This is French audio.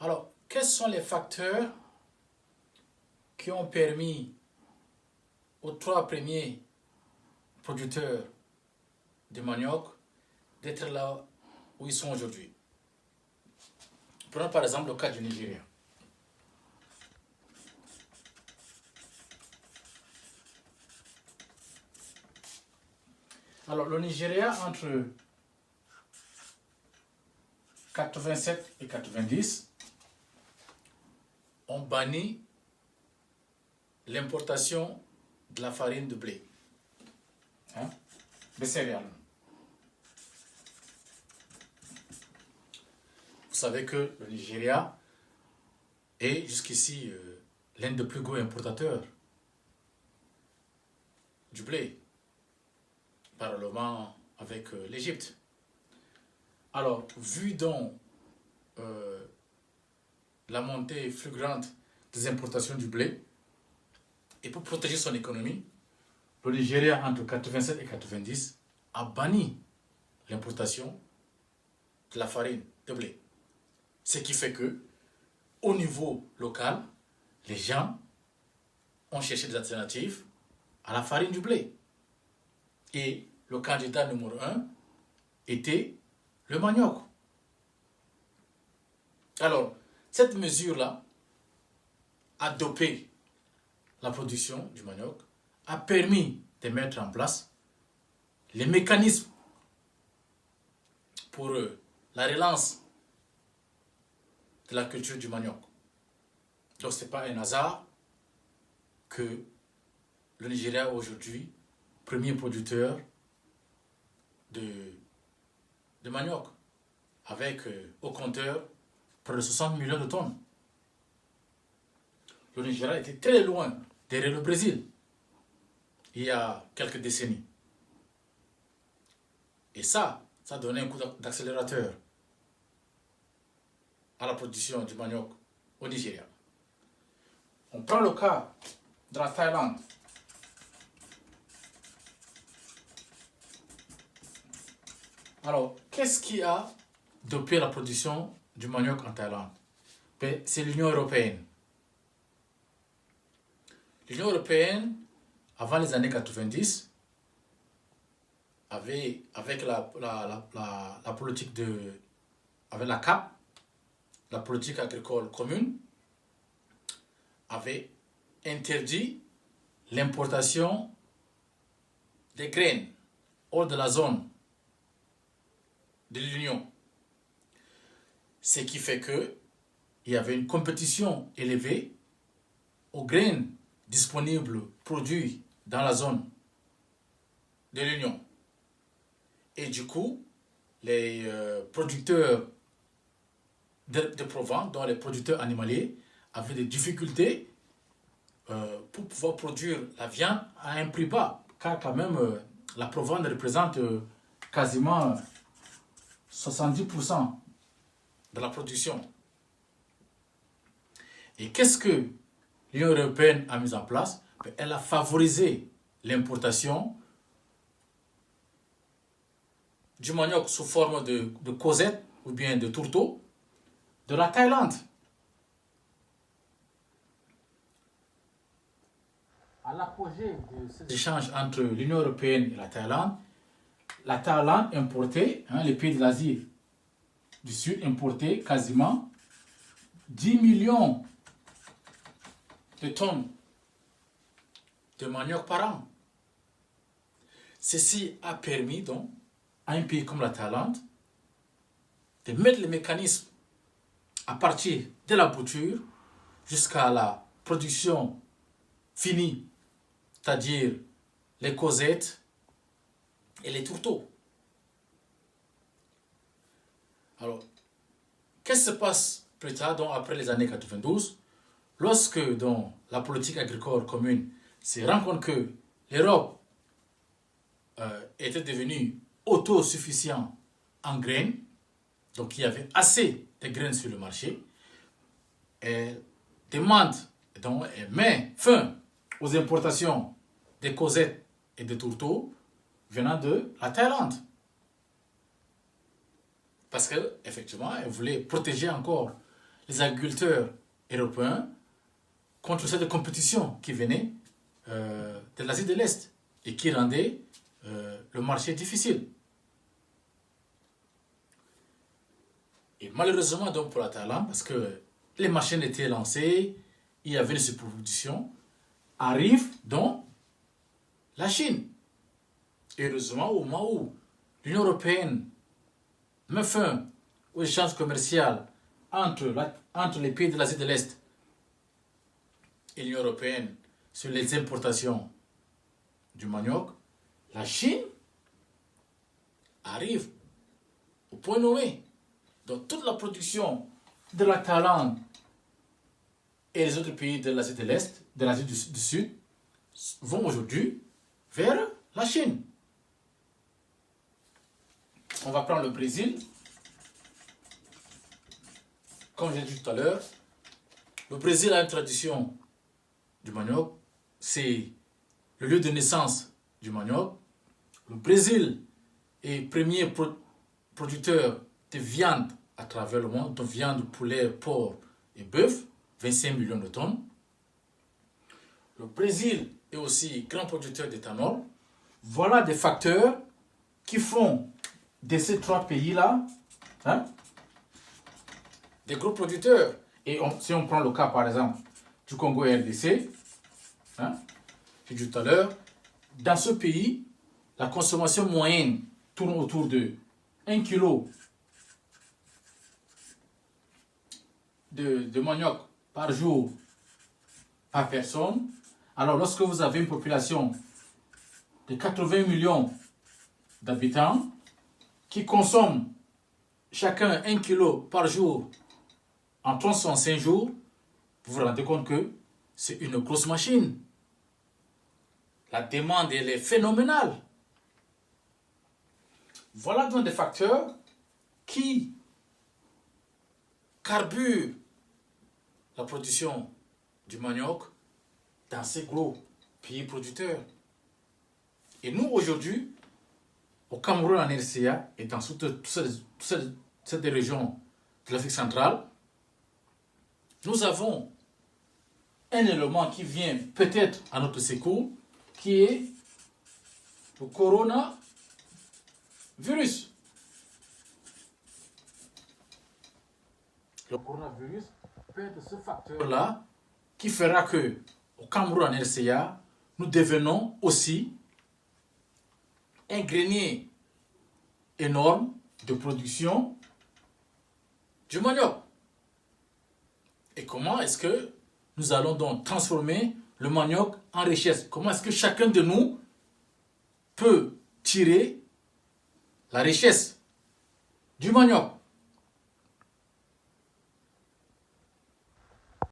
Alors, quels sont les facteurs qui ont permis aux trois premiers producteurs de manioc d'être là où ils sont aujourd'hui? Prenons par exemple le cas du Nigeria. Alors, le Nigeria, entre 87 et 90, ont banni l'importation de la farine de blé, des céréales. Vous savez que le Nigeria est jusqu'ici l'un des plus gros importateurs du blé, parallèlement avec l'Égypte. Alors, vu donc la montée fulgurante des importations du blé, et pour protéger son économie, le Nigeria, entre 87 et 90, a banni l'importation de la farine de blé. Ce qui fait que, au niveau local, les gens ont cherché des alternatives à la farine du blé. Et le candidat numéro 1 était le manioc. Alors, cette mesure-là a dopé la production du manioc, a permis de mettre en place les mécanismes pour la relance de la culture du manioc. Donc ce n'est pas un hasard que le Nigeria aujourd'hui, premier producteur de manioc, avec au compteur près de 60 millions de tonnes. Le Nigeria était très loin derrière le Brésil il y a quelques décennies. Et ça donnait un coup d'accélérateur à la production du manioc au Nigeria. On prend le cas de la Thaïlande. Alors, qu'est-ce qui a dopé la production du manioc en Thaïlande? C'est l'Union européenne. L'Union européenne, avant les années 90, avec la politique avec la CAP, la politique agricole commune, avait interdit l'importation des graines hors de la zone de l'Union. Ce qui fait que il y avait une compétition élevée aux graines disponibles produits dans la zone de l'Union. Et du coup, les producteurs de Provence, dont les producteurs animaliers, avaient des difficultés pour pouvoir produire la viande à un prix bas. Car quand même, la Provence représente quasiment 70% de la production. Et qu'est-ce que l'Union européenne a mis en place? Elle a favorisé l'importation du manioc sous forme de causette ou bien de tourteau de la Thaïlande. À l'apogée de ces échanges entre l'Union européenne et la Thaïlande importait, les pays de l'Asie du Sud importaient quasiment 10 millions de tonnes de manioc par an. Ceci a permis donc à un pays comme la Thaïlande de mettre les mécanismes à partir de la bouture jusqu'à la production finie, c'est-à-dire les causettes et les tourteaux. Alors, qu'est-ce qui se passe plus tard, donc après les années 92, lorsque donc, la politique agricole commune s'est rendue compte que l'Europe était devenue autosuffisante en graines, donc il y avait assez de graines sur le marché, elle demande, donc elle met fin aux importations de causettes et de tourteaux venant de la Thaïlande. Parce qu'effectivement, elle voulait protéger encore les agriculteurs européens contre cette compétition qui venait de l'Asie de l'Est et qui rendait le marché difficile. Et malheureusement donc pour la Thaïlande, parce que les machines étaient lancées, il y avait une surproduction, arrive donc la Chine. Et heureusement, au moment où l'Union européenne met fin aux échanges commerciaux entre les pays de l'Asie de l'Est et l'Union européenne sur les importations du manioc, la Chine arrive au point nommé. Donc toute la production de la Thaïlande et les autres pays de l'Asie de l'Est, de l'Asie du Sud, vont aujourd'hui vers la Chine. On va prendre le Brésil. Comme j'ai dit tout à l'heure, le Brésil a une tradition du manioc. C'est le lieu de naissance du manioc. Le Brésil est premier producteur de viande à travers le monde, de viande, poulet, porc et bœuf, 25 millions de tonnes. Le Brésil est aussi grand producteur d'éthanol. Voilà des facteurs qui font de ces trois pays-là des gros producteurs. Et si on prend le cas, par exemple, du Congo et RDC, j'ai dit tout à l'heure, dans ce pays, la consommation moyenne tourne autour de 1 kg de manioc par jour par personne. Alors, lorsque vous avez une population de 80 millions d'habitants qui consomment chacun 1 kg par jour en 365 jours, vous vous rendez compte que c'est une grosse machine. La demande, elle est phénoménale. Voilà donc des facteurs qui carburent la production du manioc dans ces gros pays producteurs. Et nous, aujourd'hui, au Cameroun, en RCA, et dans toutes ces régions de l'Afrique centrale, nous avons un élément qui vient peut-être à notre secours, qui est le coronavirus. Le coronavirus peut être ce facteur-là qui fera que, au Cameroun, en RCA, nous devenons aussi un grenier énorme de production du manioc. Et comment est-ce que nous allons donc transformer le manioc en richesse? Comment est-ce que chacun de nous peut tirer la richesse du manioc?